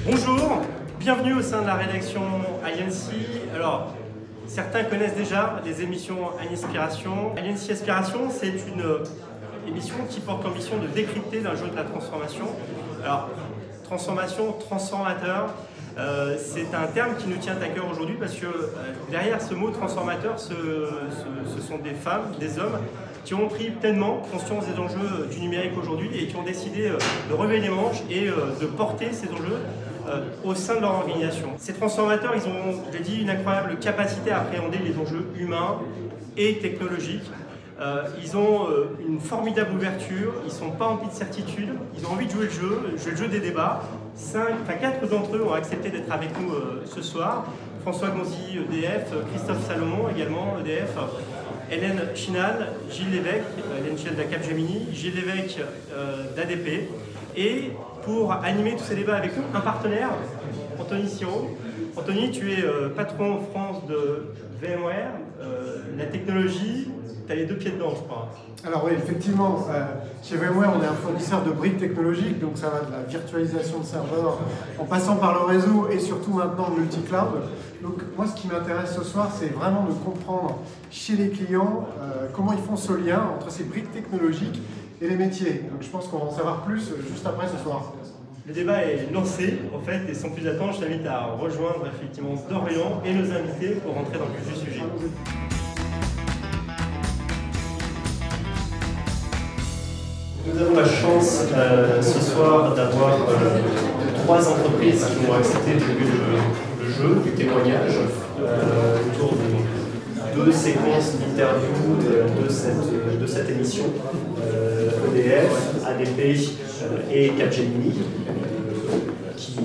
Bonjour, bienvenue au sein de la rédaction Aliancy. Alors, certains connaissent déjà les émissions Inspiration. Aliancy Aspiration, c'est une émission qui porte l'ambition de décrypter d'un jeu de la transformation. Alors, transformation, transformateur, c'est un terme qui nous tient à cœur aujourd'hui parce que derrière ce mot transformateur, ce sont des femmes, des hommes qui ont pris pleinement conscience des enjeux du numérique aujourd'hui et qui ont décidé de relever les manches et de porter ces enjeux au sein de leur organisation. Ces transformateurs, ils ont, je l'ai dit, une incroyable capacité à appréhender les enjeux humains et technologiques. Ils ont une formidable ouverture, ils ne sont pas emplis de certitude, ils ont envie de jouer le jeu des débats. 4 d'entre eux ont accepté d'être avec nous ce soir. François Gonzi, EDF, Christophe Salomon, également EDF, Hélène Chinal, Gilles Lévesque, Hélène Chinal de Capgemini, Gilles Lévesque d'ADP. Et pour animer tous ces débats avec nous, un partenaire, Anthony Siro. Anthony, tu es patron en France de VMware, la technologie, tu as les deux pieds dedans, je crois. Alors oui, effectivement, chez VMware, on est un fournisseur de briques technologiques, donc ça va de la virtualisation de serveurs, en passant par le réseau et surtout maintenant le multi-cloud. Donc moi, ce qui m'intéresse ce soir, c'est vraiment de comprendre chez les clients comment ils font ce lien entre ces briques technologiques et les métiers. Donc je pense qu'on va en savoir plus juste après ce soir. Le débat est lancé, en fait, et sans plus attendre, je t'invite à rejoindre effectivement Dorian et nos invités pour rentrer dans le vif du sujet. Nous avons la chance ce soir d'avoir 3 entreprises qui ont accepté de jouer le jeu du témoignage autour des 2 séquences d'interview de cette émission. EDF, ADP et Capgemini qui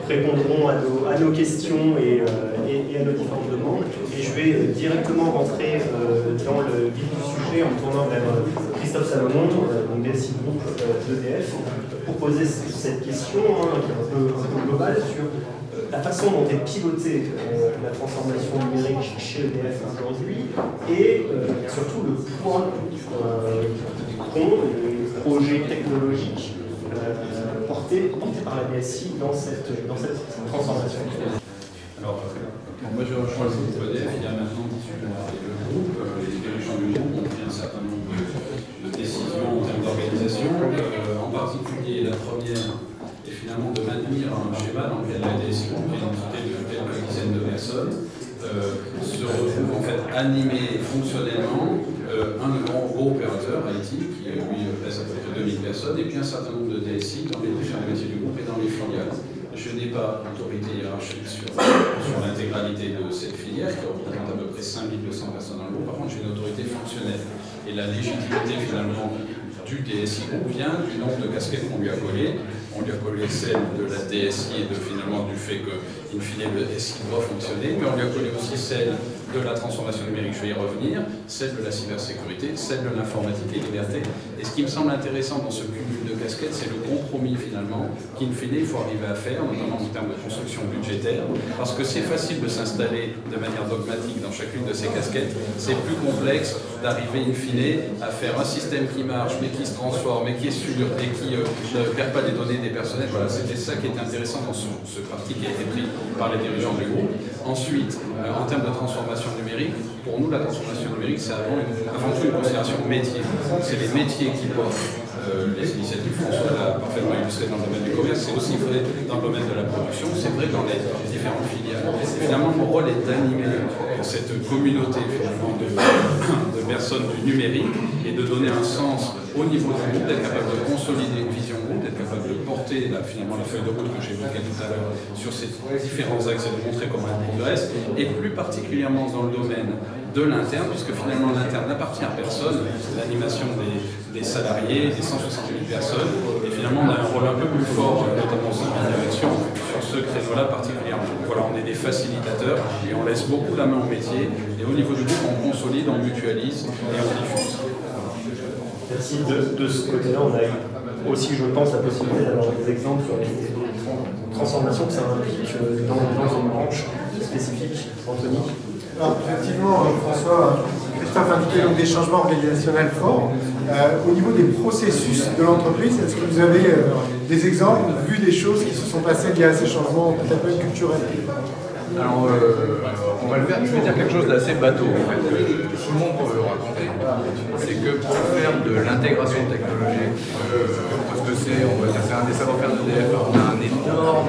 répondront à nos questions et à nos différentes demandes. Et je vais directement rentrer dans le vif du sujet en me tournant vers Christophe Salomon, donc DSI groupe d'EDF, pour poser cette question qui est un peu globale sur la façon dont est pilotée la transformation numérique chez EDF aujourd'hui et surtout le point qu'ont les projets technologiques portés par la DSI dans cette transformation. Alors, moi je rejoins le groupe EDF, il y a maintenant le groupe, les dirigeants du groupe ont pris un certain nombre de décisions en termes d'organisation, en particulier la première est finalement de maintenir un schéma dans lequel la DSI, qui est une entité de quelques dizaines de personnes, se retrouve en fait animé fonctionnellement un grand gros opérateur IT qui lui pèse à peu près 2000 personnes et puis un certain nombre de DSI dans les différents métiers du groupe et dans les filiales. Je n'ai pas d'autorité hiérarchique sur l'intégralité de cette filière qui représente à peu près 5200 personnes dans le groupe. Par contre, j'ai une autorité fonctionnelle et la légitimité finalement du DSI groupe vient du nombre de casquettes qu'on lui a collées. On lui a collé celle de la DSI et finalement du fait que, in fine, le DSI doit fonctionner, mais on lui a collé aussi celle de la transformation numérique, je vais y revenir, celle de la cybersécurité, celle de l'informatique et liberté. Et ce qui me semble intéressant dans ce cumul de casquettes, c'est le compromis finalement qu'in fine, il faut arriver à faire, notamment en termes de construction budgétaire, parce que c'est facile de s'installer de manière dogmatique dans chacune de ces casquettes, c'est plus complexe d'arriver in fine à faire un système qui marche, mais qui se transforme, et qui est sûr, et qui ne perd pas les données des personnels. Voilà, c'était ça qui était intéressant dans ce parti qui a été pris par les dirigeants du groupe. Ensuite, en termes de transformation numérique, pour nous, la transformation numérique, c'est avant tout une considération métier. C'est les métiers qui portent les initiatives. François l'a parfaitement illustré dans le domaine du commerce, c'est aussi vrai dans le domaine de la production, c'est vrai dans les différentes filiales. Et finalement, mon rôle est d'animer cette communauté finalement de personnes du numérique et de donner un sens au niveau du groupe, d'être capable de consolider une vision groupe, d'être capable de porter finalement la feuille de route que j'évoquais tout à l'heure sur ces différents axes et de montrer comment elle progresse, et plus particulièrement dans le domaine de l'interne, puisque finalement l'interne n'appartient à personne, l'animation des salariés, des 160 000 personnes, et finalement on a un rôle un peu plus fort, notamment aussi en direction, sur ce créneau-là particulièrement. Voilà, on est des facilitateurs et on laisse beaucoup la main au métier, et au niveau du groupe on consolide, on mutualise et on diffuse. Merci. De ce côté-là, on a eu aussi, je pense, la possibilité d'avoir des exemples sur les transformations que ça implique dans une branche spécifique. Anthony? Alors, effectivement, François, Christophe indiquait donc des changements organisationnels forts. Au niveau des processus de l'entreprise, est-ce que vous avez des exemples, vu des choses qui se sont passées liées à ces changements peut-être même culturels? Alors, on va le faire. Je vais dire quelque chose d'assez bateau, en fait, que tout le monde peut raconter. C'est que pour faire de l'intégration technologique, parce que c'est un des savoir-faire d'EDF, on a un énorme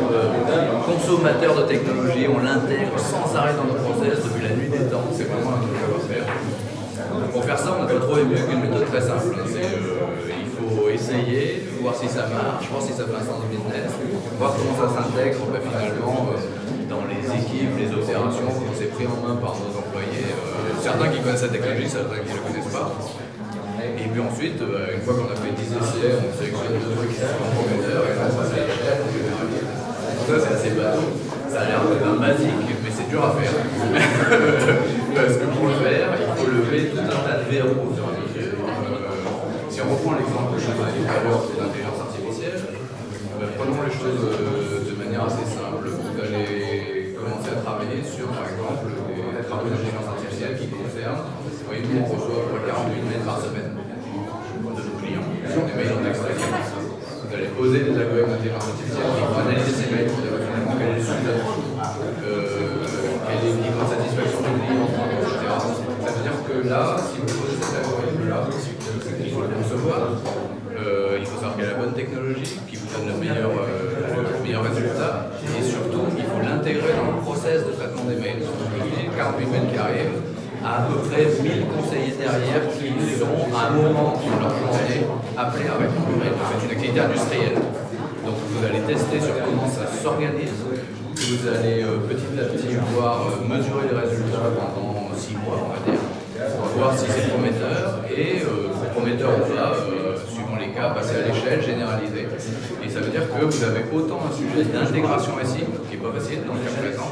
consommateur de technologie, on l'intègre sans arrêt dans nos process depuis la nuit des temps, c'est vraiment un truc savoir-faire. Pour faire ça, on n'a pas trouvé mieux qu'une méthode très simple. Il faut essayer, voir si ça marche, voir si ça fait un sens business, voir comment ça s'intègre finalement dans les équipes, les opérations, comment c'est pris en main par nos employés. Certains qui connaissent la technologie, certains qui ne la connaissent pas. Et puis ensuite, une fois qu'on a fait 10 essais, on sélectionne 2 trucs qui sont en prometteur et on passe à l'échelle. Ça, c'est assez bateau. Ça a l'air d'un basique, mais c'est dur à faire. Parce que pour le faire, il faut lever tout un tas de verrous au fur et à mesure. Si on reprend l'exemple que je vous ai dit tout à l'heure de l'intelligence artificielle, prenons les choses de manière assez simple. Vous allez commencer à travailler sur, par exemple, des travaux d'intelligence artificielle qui concernent, vous voyez, nous on reçoit 48 mails par semaine de nos clients, des mails en texte. Vous allez poser des algorithmes d'intelligence artificielle qui vont analyser ces mails pour savoir finalement quel est le sujet, quel est le niveau de satisfaction du client, etc. Ça veut dire que là, si vous posez cet algorithme-là, il faut le concevoir. Il faut savoir quelle est la bonne technologie qui vous donne le meilleur résultat, et surtout il faut l'intégrer dans le process de traitement des mails. Donc, les 48 mails qui arrivent, à peu près 1000 conseillers derrière qui sont à un moment dans leur journée appelés à répondre aux mails. C'est une activité industrielle. Donc vous allez tester sur comment ça s'organise. Vous allez petit à petit mesurer les résultats pendant 6 mois, on va dire, pour voir si c'est prometteur, et prometteur ou pas, suivant les cas, passer à l'échelle, généraliser. Et ça veut dire que vous avez autant un sujet d'intégration SI, qui n'est pas facile dans le cas présent,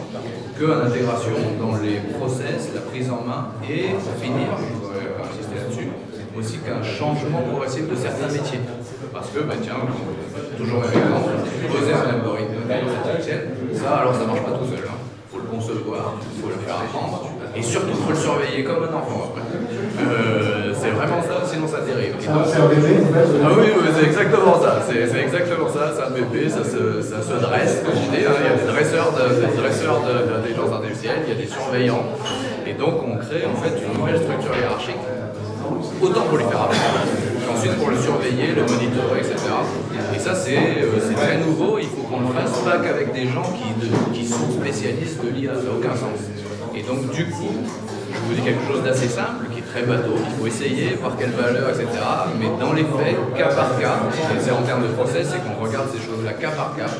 qu'une intégration dans les process, la prise en main, et pour finir, je voudrais insister là-dessus, aussi qu'un changement progressif de certains métiers. Parce que, tiens, toujours avec exemple, poser un algorithme d'intelligence artificielle, ça alors ça ne marche pas tout seul. Il faut le concevoir, il faut le faire apprendre, et surtout il faut le surveiller comme un enfant après. C'est vraiment ça, sinon ça dérive. C'est un bébé en fait. Ah oui, c'est exactement ça. C'est exactement ça, c'est un bébé, ça se dresse, comme je dis. Il y a des dresseurs d'intelligence artificielle, il y a des surveillants. Et donc on crée en fait une nouvelle structure hiérarchique. Autant pour lui faire apprendre, ensuite pour le surveiller, le monitorer, etc. Et ça c'est très nouveau, il faut qu'on le fasse pas qu'avec des gens qui sont spécialistes de l'IA, ça n'a aucun sens. Et donc du coup, je vous dis quelque chose d'assez simple, qui est très bateau, il faut essayer, voir quelle valeur, etc. Mais dans les faits, cas par cas, et c'est en termes de process, c'est qu'on regarde ces choses-là cas par cas.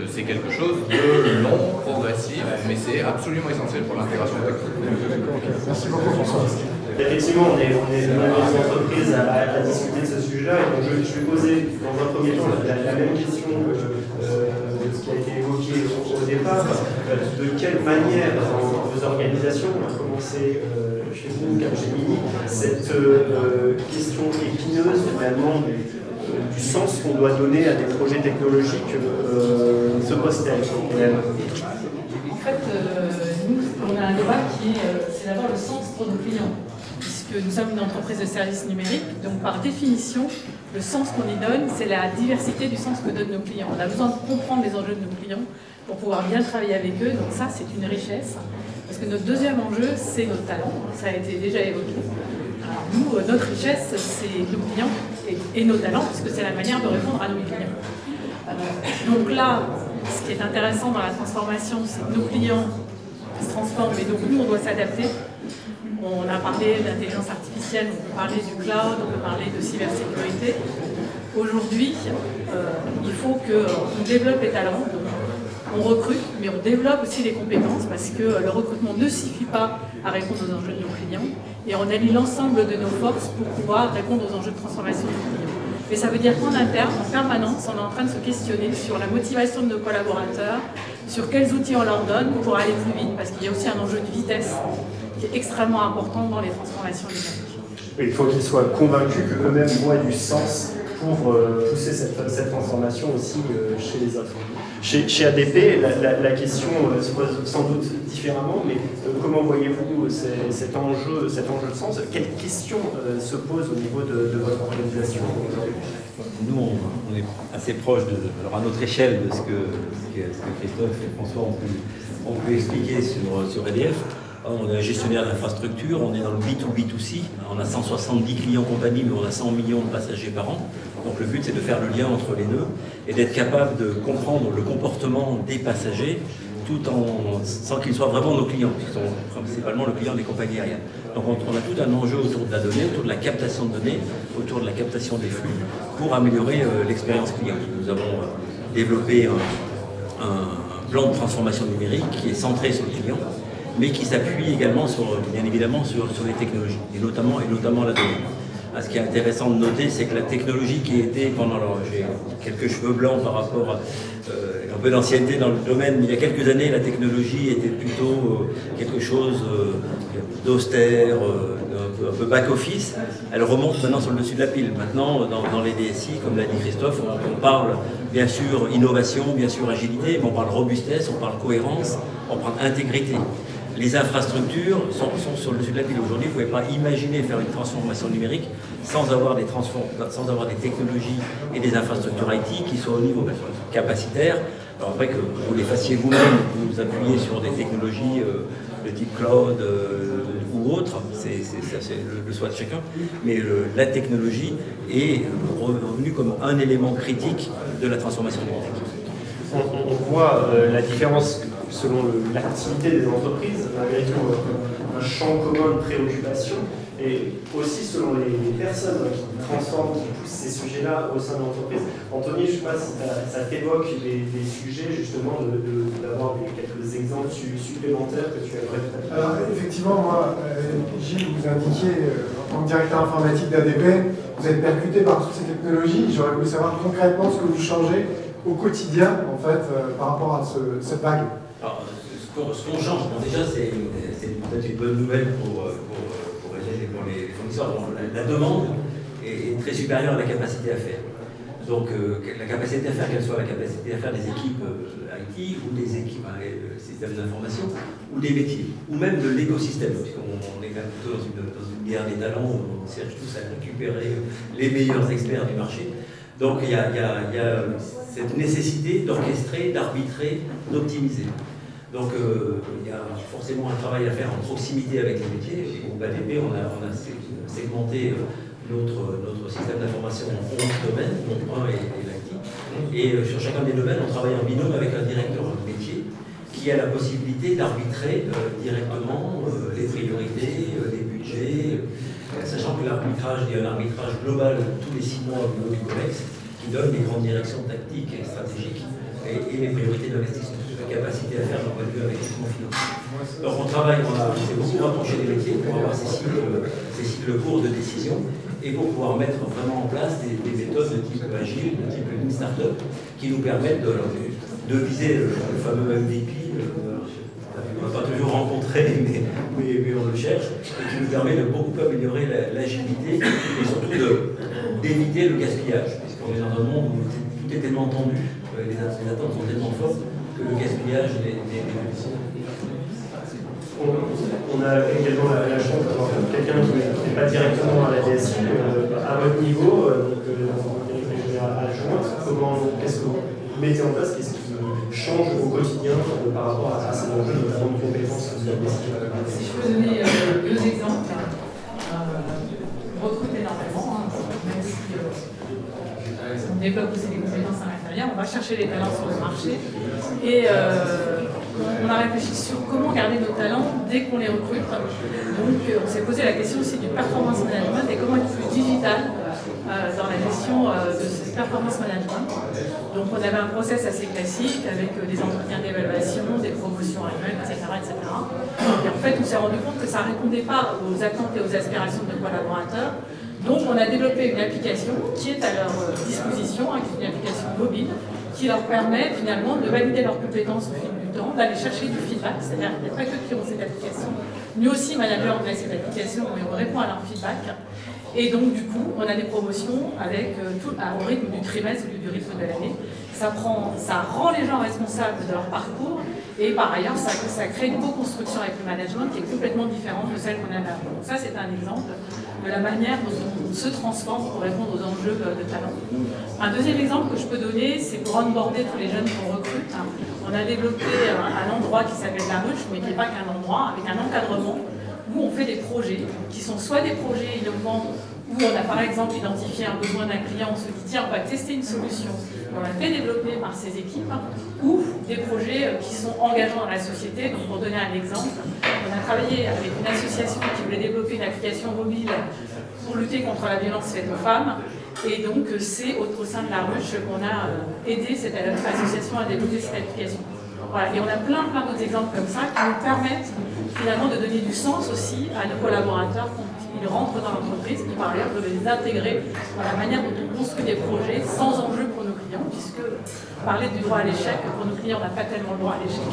C'est quelque chose de long, progressif, mais c'est absolument essentiel pour l'intégration technologique. Merci beaucoup François. Effectivement, on est dans une entreprise à discuter de ce sujet-là, et donc je vais poser dans un premier temps la même question que ce qui a été évoqué au départ. De quelle manière, dans vos organisations, on a commencé chez vous, Capgemini, cette question épineuse finalement du sens qu'on doit donner à des projets technologiques se pose-t-elle? En fait, nous, on a un débat qui c'est d'avoir le sens pour nos clients. Puisque nous sommes une entreprise de services numériques, donc par définition, le sens qu'on y donne, c'est la diversité du sens que donnent nos clients. On a besoin de comprendre les enjeux de nos clients pour pouvoir bien travailler avec eux, donc ça c'est une richesse. Parce que notre deuxième enjeu, c'est notre talent, ça a été déjà évoqué. Alors nous, notre richesse, c'est nos clients et nos talents, puisque c'est la manière de répondre à nos clients. Donc là, ce qui est intéressant dans la transformation, c'est que nos clients se transforment, et donc nous, on doit s'adapter. On a parlé d'intelligence artificielle, on peut parler du cloud, on peut parler de cybersécurité. Aujourd'hui, il faut qu'on développe les talents. On recrute, mais on développe aussi les compétences parce que le recrutement ne suffit pas à répondre aux enjeux de nos clients. Et on allie l'ensemble de nos forces pour pouvoir répondre aux enjeux de transformation de nos clients. Mais ça veut dire qu'en interne, en permanence, on est en train de se questionner sur la motivation de nos collaborateurs, sur quels outils on leur donne pour aller plus vite, parce qu'il y a aussi un enjeu de vitesse qui est extrêmement important dans les transformations numériques. Il faut qu'ils soient convaincus qu'eux-mêmes voient du sens pour pousser cette transformation aussi chez les autres. Chez ADP, la question se pose sans doute différemment, mais comment voyez-vous cet enjeu de sens? Quelles questions se posent au niveau de votre organisation aujourd'hui? Nous, on est assez proche, alors à notre échelle, de ce que Christophe et François ont pu expliquer sur EDF. On est un gestionnaire d'infrastructure, on est dans le B2B2C, on a 170 clients compagnie, mais on a 100 millions de passagers par an. Donc le but, c'est de faire le lien entre les nœuds et d'être capable de comprendre le comportement des passagers sans qu'ils soient vraiment nos clients, qui sont principalement le client des compagnies aériennes. Donc on a tout un enjeu autour de la donnée, autour de la captation de données, autour de la captation des flux, pour améliorer l'expérience client. Nous avons développé un plan de transformation numérique qui est centré sur le client, mais qui s'appuie également, bien évidemment, sur les technologies, et notamment la donnée. Ce qui est intéressant de noter, c'est que la technologie qui était pendant... Alors, j'ai quelques cheveux blancs par rapport à un peu d'ancienneté dans le domaine, mais il y a quelques années, la technologie était plutôt quelque chose d'austère, un peu back-office. Elle remonte maintenant sur le dessus de la pile. Maintenant, dans les DSI, comme l'a dit Christophe, on parle bien sûr innovation, bien sûr agilité, mais on parle robustesse, on parle cohérence, on parle intégrité. Les infrastructures sont sur le dessus de la pile. Aujourd'hui, vous ne pouvez pas imaginer faire une transformation numérique sans avoir des technologies et des infrastructures IT qui soient au niveau capacitaire. Alors après que vous les fassiez vous-même, vous appuyez sur des technologies de type cloud ou autre, c'est le choix de chacun, mais la technologie est revenue comme un élément critique de la transformation numérique. On voit la différence selon l'activité des entreprises, malgré tout un champ commun de préoccupation, et aussi selon les personnes qui transforment, qui poussent ces sujets-là au sein de l'entreprise. Anthony, je ne sais pas si ça t'évoque des sujets, justement, d'avoir quelques exemples supplémentaires que tu aimerais peut-être. Alors, effectivement, moi, Gilles, vous indiquiez, en tant que directeur informatique d'ADP, vous êtes percuté par toutes ces technologies. J'aurais voulu savoir concrètement ce que vous changez au quotidien, en fait, par rapport à cette vague. Alors, ce qu'on change, déjà, c'est peut-être une bonne nouvelle pour les fournisseurs. La demande est très supérieure à la capacité à faire. Donc, la capacité à faire, qu'elle soit la capacité à faire des équipes IT ou des équipes systèmes d'information ou des métiers, ou même de l'écosystème, puisqu'on est quand même plutôt dans une guerre des talents où on cherche tous à récupérer les meilleurs experts du marché. Donc, il y a cette nécessité d'orchestrer, d'arbitrer, d'optimiser. Donc il y a forcément un travail à faire en proximité avec les métiers. Et au ADP, on a segmenté notre système d'information en 11 domaines, donc 1 et l'IT. Et sur chacun des domaines, on travaille en binôme avec un directeur métier qui a la possibilité d'arbitrer directement les priorités, les budgets, sachant que l'arbitrage, il y a un arbitrage global tous les 6 mois au niveau du COMEX qui donne les grandes directions tactiques et stratégiques et les priorités d'investissement. Capacité à faire d'un point de vue avec les financiers. Donc on travaille, on s'est beaucoup rapproché des métiers pour avoir ces cycles courts de décision et pour pouvoir mettre vraiment en place des méthodes de type agile, de type Lean Startup, qui nous permettent de viser le fameux MVP, on n'a pas toujours rencontré, mais on le cherche, et qui nous permet de beaucoup améliorer l'agilité et surtout d'éviter le gaspillage, puisqu'on est dans un monde où tout est tellement tendu, les attentes sont tellement fortes, que le gaspillage n'est On a également la chance d'avoir quelqu'un qui n'est pas directement à la DSI, à votre niveau, donc qu'est-ce que vous mettez en place, qu'est-ce qui change au quotidien par rapport à ces enjeux, notamment de compétences de la DSI? Si je peux donner 2 exemples, on recrute énormément, même si on développe aussi des compétences à l'intérieur, on va chercher les talents sur le marché et on a réfléchi sur comment garder nos talents dès qu'on les recrute. Donc on s'est posé la question aussi du performance management et comment être plus digital dans la gestion de ce performance management. Donc on avait un process assez classique avec des entretiens d'évaluation, des promotions annuelles, etc., etc. Et en fait on s'est rendu compte que ça ne répondait pas aux attentes et aux aspirations de nos collaborateurs. Donc on a développé une application qui est à leur disposition, qui est une application mobile, qui leur permet finalement de valider leurs compétences au fil du temps, d'aller chercher du feedback, c'est-à-dire qu'il n'y a pas que qui ont cette application. Nous aussi, managers, on a cette application et on répond à leur feedback. Et donc, du coup, on a des promotions avec au rythme du trimestre ou du rythme de l'année. Ça rend les gens responsables de leur parcours et par ailleurs, ça crée une co-construction avec le management qui est complètement différente de celle qu'on a là. Donc ça, c'est un exemple de la manière dont on se transforme pour répondre aux enjeux de talent. Un deuxième exemple que je peux donner, c'est pour onboarder tous les jeunes qu'on recrute. On a développé un endroit qui s'appelle La Ruche, mais qui n'est pas qu'un endroit, avec un encadrement où on fait des projets qui sont soit des projets innovants où on a par exemple identifié un besoin d'un client, on se dit tiens, on va tester une solution, on l'a fait développer par ces équipes, ou des projets qui sont engageants dans la société. Donc pour donner un exemple, on a travaillé avec une association qui voulait développer une application mobile pour lutter contre la violence faite aux femmes, et donc c'est au sein de La Ruche qu'on a aidé cette association à développer cette application. Voilà. Et on a plein d'autres exemples comme ça qui nous permettent finalement de donner du sens aussi à nos collaborateurs quand ils rentrent dans l'entreprise, qui par ailleurs peuvent les intégrer dans la manière dont on construit des projets sans enjeu pour nos clients, puisque parler du droit à l'échec, pour nos clients, on n'a pas tellement le droit à l'échec.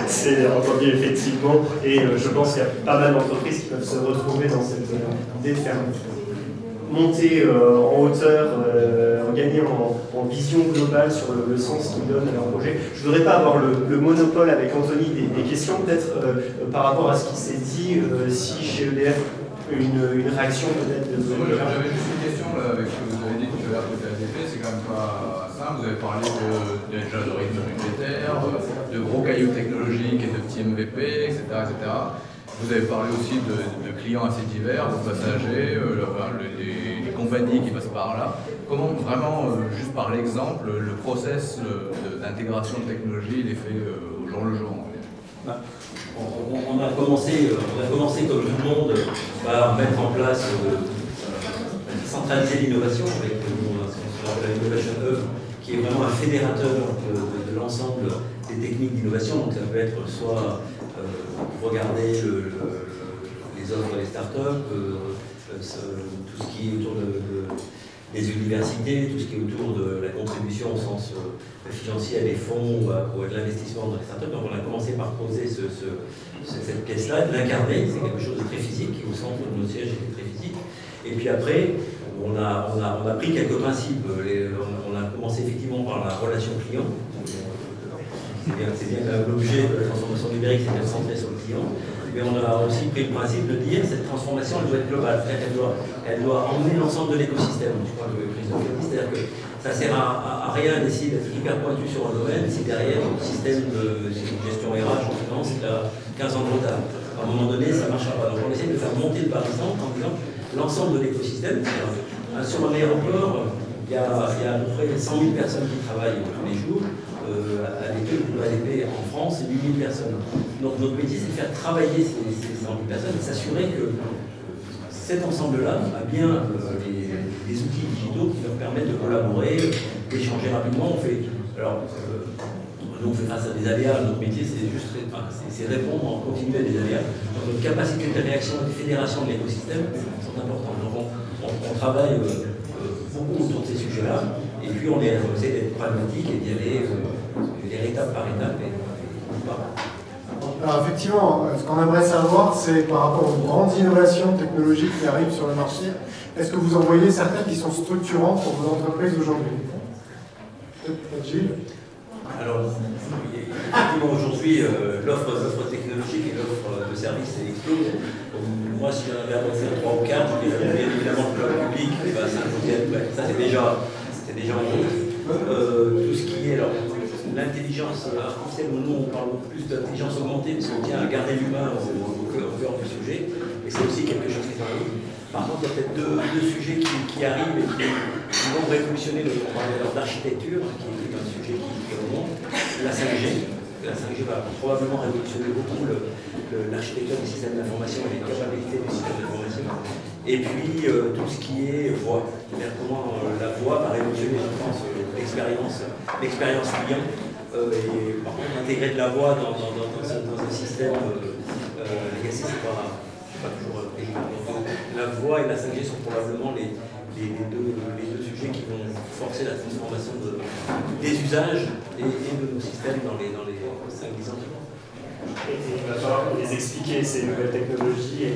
C'est entendu effectivement, et je pense qu'il y a pas mal d'entreprises qui peuvent se retrouver dans cette idée de faire monter en hauteur, gagner en vision globale sur le sens qu'ils donnent à leur projet. Je ne voudrais pas avoir le monopole avec Anthony des questions, peut-être par rapport à ce qui s'est dit, si chez EDF, une réaction peut-être de... J'avais juste une question là, avec ce que vous avez dit tout à l'heure côté ADP, c'est quand même pas simple. Vous avez parlé déjà de rythme budgétaire, de gros cailloux technologiques et de petits MVP, etc. etc. Vous avez parlé aussi de clients assez divers, de passagers, les compagnies qui passent par là. Comment vraiment, juste par l'exemple, le process d'intégration de technologie, il est fait au jour le jour? On a commencé comme tout le monde par mettre en place, centraliser l'innovation avec ce qu'on appelle l'Innovation Hub, qui est vraiment un fédérateur de l'ensemble des techniques d'innovation. Donc ça peut être soit regarder les offres des startups, tout ce qui est autour des universités, tout ce qui est autour de la contribution au sens financier à des fonds ou à de l'investissement dans les startups. Donc on a commencé par poser cette pièce-là, de l'incarner, c'est quelque chose de très physique, qui au centre de nos sièges était très physique. Et puis après, on a pris quelques principes. On a commencé effectivement par la relation client. C'est bien l'objet de la transformation numérique, c'est bien centré sur le client. Mais on a aussi pris le principe de dire que cette transformation elle doit être globale, elle doit emmener l'ensemble de l'écosystème. Je crois que Christophe l'a dit, c'est-à-dire que ça ne sert à rien d'essayer d'être hyper pointu sur un domaine si derrière le système de gestion RH en finance il a 15 ans de retard. À un moment donné, ça ne marchera pas. Donc on essaie de faire monter le barissant en disant l'ensemble de l'écosystème. Sur un aéroport, il y a à peu près 100 000 personnes qui travaillent tous les jours. À l'ADP en France, c'est 8 000 personnes. Donc notre métier, c'est de faire travailler ces 100 000 personnes et s'assurer que cet ensemble-là a bien les outils digitaux qui leur permettent de collaborer, d'échanger rapidement. On fait face à des aléas, notre métier, c'est répondre en continu à des aléas. Donc notre capacité de réaction et de fédération de l'écosystème sont importantes. Donc on travaille beaucoup autour de ces sujets-là. Et puis on essaie d'être pragmatique et d'y aller étape par étape. Alors effectivement, ce qu'on aimerait savoir, c'est par rapport aux grandes innovations technologiques qui arrivent sur le marché, est-ce que vous en voyez certaines qui sont structurantes pour vos entreprises aujourd'hui? Peut-être Gilles? Alors, effectivement, aujourd'hui, l'offre technologique et l'offre de services explose. Moi, si j'en avais annoncé 3 ou 4, je dirais bien évidemment le cloud public, ça c'est déjà en route. Tout ce qui est l'intelligence artificielle, nous on parle plus d'intelligence augmentée parce qu'on tient à garder l'humain au cœur du sujet, et c'est aussi quelque chose qui est en route. Par contre, il y a peut-être deux sujets qui arrivent et qui vont révolutionner l'architecture, qui est un sujet qui remonte. La 5G. La 5G va probablement révolutionner beaucoup l'architecture du système d'information et les capacités du système d'information. Et puis tout ce qui est voix. C'est-à-dire comment la voix va révolutionner, je pense, l'expérience client. Et par contre, intégrer de la voix dans un système legacy, c'est pas toujours évident. La voix et la 5G sont probablement les deux sujets qui vont forcer la transformation des usages et de nos systèmes dans les 5-10 ans. Et il va falloir les expliquer, ces nouvelles technologies, et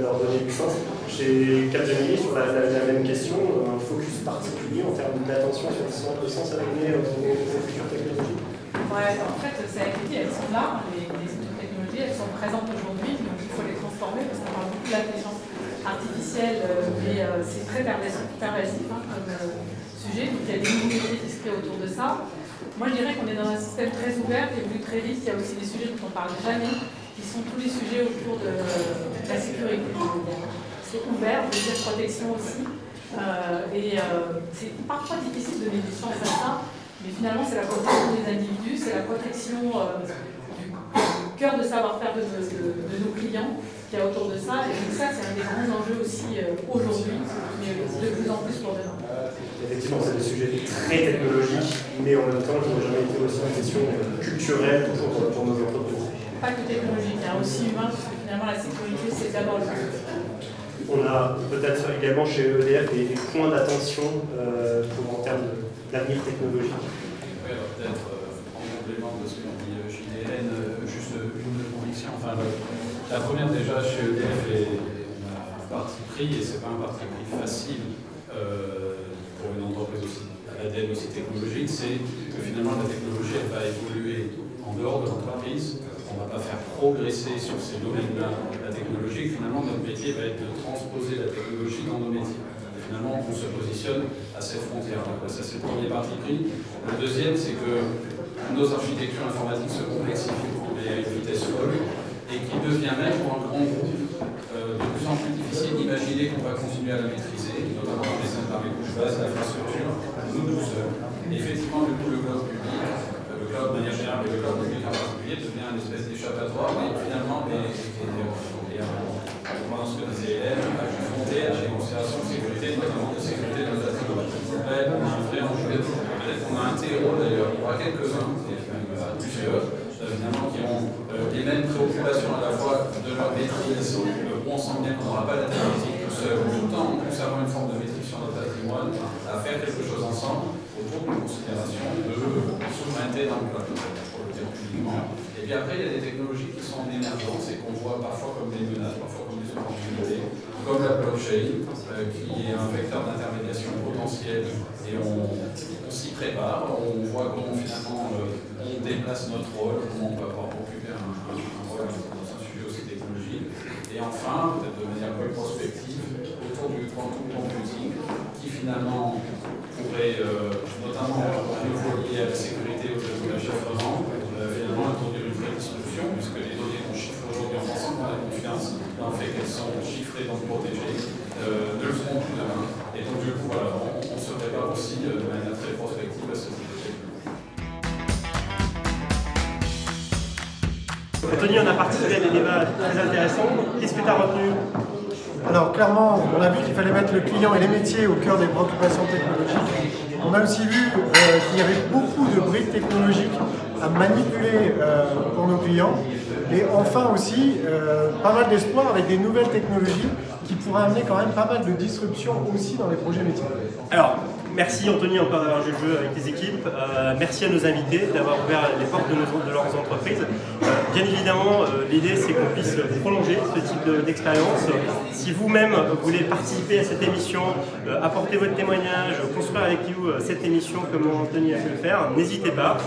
leur donner du sens. Chez Capgemini, sur la même question, un focus particulier en termes d'attention sur le sens à donner aux futures technologies. Ouais, en fait, ça a été dit, elles sont là, les technologies, elles sont présentes aujourd'hui, donc il faut les transformer, parce qu'on parle beaucoup de l'intelligence artificielle, mais c'est très pervasif comme sujet, donc il y a des nouveaux métiers qui se créent autour de ça. Moi, je dirais qu'on est dans un système très ouvert, qui évolue très vite. Il y a aussi des sujets dont on ne parle jamais, qui sont tous les sujets autour de la sécurité. C'est ouvert, de dire protection aussi. C'est parfois difficile de donner du sens à ça, mais finalement, c'est la protection des individus, c'est la protection du cœur de savoir-faire de nos clients qu'il y a autour de ça. Et donc ça, c'est un des grands enjeux aussi aujourd'hui, mais de plus en plus pour demain. Effectivement, c'est des sujets très technologiques, mais en même temps, qui n'ont jamais été aussi une question culturelle pour nos entreprises. Pas que technologique, hein, aussi humain, parce que finalement, la sécurité, c'est d'abord le but. On a peut-être également chez EDF des points d'attention en termes d'avenir technologique. Oui, alors peut-être en complément de ce que dit JDN, juste une conviction. Enfin, la première déjà chez EDF est un parti pris, et ce n'est pas un parti pris facile pour une entreprise aussi ADN aussi technologique, c'est que finalement la technologie elle va évoluer en dehors de l'entreprise. On ne va pas faire progresser sur ces domaines-là la technologie. Finalement, notre métier va être de transposer la technologie dans nos métiers. Et finalement, on se positionne à cette frontière-là. Ça, c'est le premier parti pris. Le deuxième, c'est que nos architectures informatiques se complexifient à une vitesse folle et qui devient même pour un grand groupe de plus en plus difficile d'imaginer qu'on va continuer à la maîtriser, notamment par les couches basses, l'infrastructure, nous douceurs. Et effectivement, du coup, le cloud public, le cloud de manière générale, mais le cloud public en particulier, devient une espèce d'échappatoire, mais finalement, pendant ce que disait Hélène, confronté à des considérations de sécurité, notamment de sécurité de nos technologies. Là, on a un vrai enjeu. Peut-être qu'on a un terreau d'ailleurs, il y aura quelques-uns, plusieurs, évidemment, qui ont les mêmes préoccupations à la fois de leur maîtrise, où on sent bien qu'on n'aura pas la technologie tout seul, tout en conservant une forme de maîtrise sur notre patrimoine, à faire quelque chose ensemble autour d'une considération de souveraineté dans le cloud, pour le dire publiquement. Et puis après, il y a des technologies qui sont en émergence et qu'on voit parfois comme des menaces, parfois comme des opportunités, comme la blockchain, qui est un vecteur d'intermédiation potentiel, et on s'y prépare, on voit comment finalement on déplace notre rôle, comment on peut avoir occuper un rôle dans un sujet aussi technologique. Et enfin, peut-être de manière plus prospective, autour du quantum computing, qui finalement pourrait, notamment à nouveau lié à la sécurité au de l'achèvement, finalement introduire une vraie disruption, puisque les données qu'on chiffre aujourd'hui en pensant qu'on a confiance dans le fait qu'elles sont chiffrées, donc protégées, ne le seront plus demain. Et donc du coup, voilà, on se prépare aussi de manière très prospective à ce type de technologie. Anthony, on a participé à des débats très intéressants. Qu'est-ce que tu as retenu? Alors clairement, on a vu qu'il fallait mettre le client et les métiers au cœur des préoccupations technologiques. On a aussi vu qu'il y avait beaucoup de briques technologiques à manipuler pour nos clients. Et enfin aussi, pas mal d'espoir avec des nouvelles technologies qui pourraient amener quand même pas mal de disruption aussi dans les projets métiers. Alors, merci Anthony encore d'avoir joué le jeu avec tes équipes. Merci à nos invités d'avoir ouvert les portes de leurs entreprises. Bien évidemment, l'idée c'est qu'on puisse prolonger ce type d'expérience. Si vous-même voulez participer à cette émission, apporter votre témoignage, construire avec nous cette émission comme Anthony a pu le faire, n'hésitez pas.